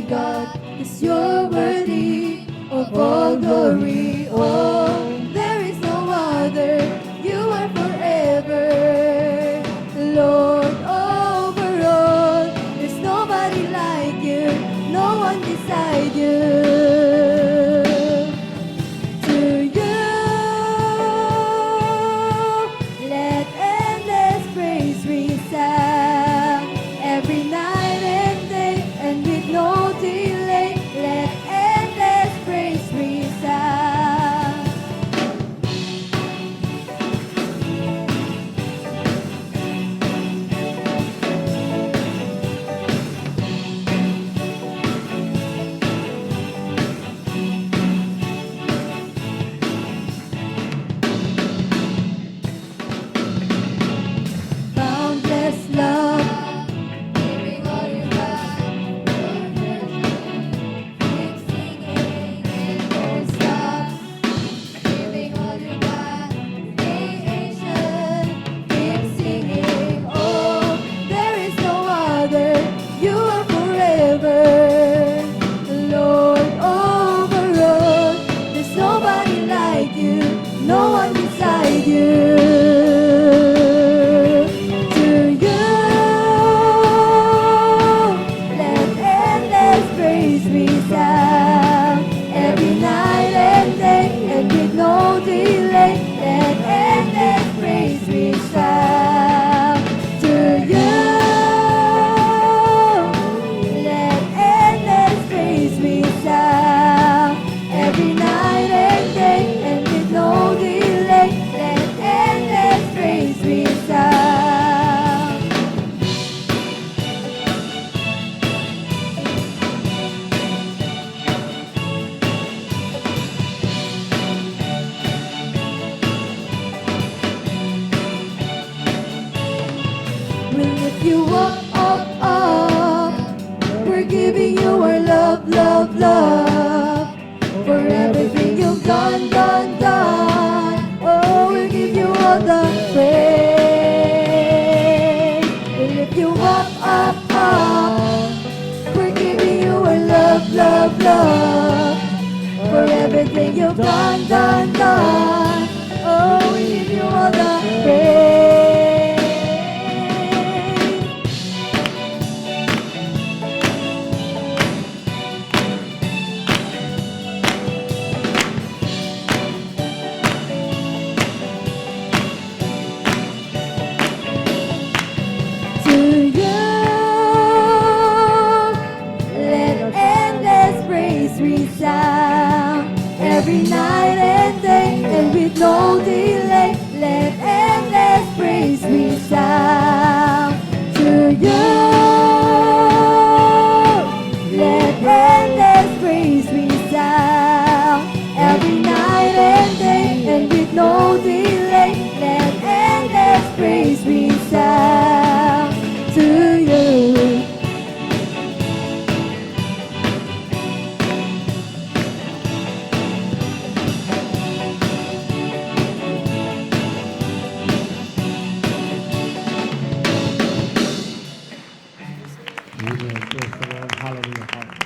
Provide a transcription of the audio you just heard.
God, 'cause you're worthy of all glory. Oh, there is no other, you are forever, Lord over all. There's nobody like you, no one beside you. To you, let endless praise resound every night and day, and with no delay, let endless praise resound. Boundless love, giving all you got, keep singing and don't stop. Giving all you got, creation, keep singing. Oh, there is no other, you are forever, Lord over all. There's nobody like you, no one beside you. To you, let endless praise resound every night and day, and with no delay, let endless praise resound. To you, let endless praise resound every night and day, and with no delay, let endless praise resound. We'll lift you up, up, up. We're giving you our love, love, love. For everything you've done, done, done. Oh, we'll give you all the praise. We'll lift you up, up, up. We're giving you our love, love, love. For everything you've done, done, done. Oh, we give you all the praise. To you, let endless praise resound every night and day, and with no delay, let endless praise resound. To you, let endless praise resound every night and day, and with no delay, let endless praise resound. To you. Amen. Praise the Lord. Hallelujah.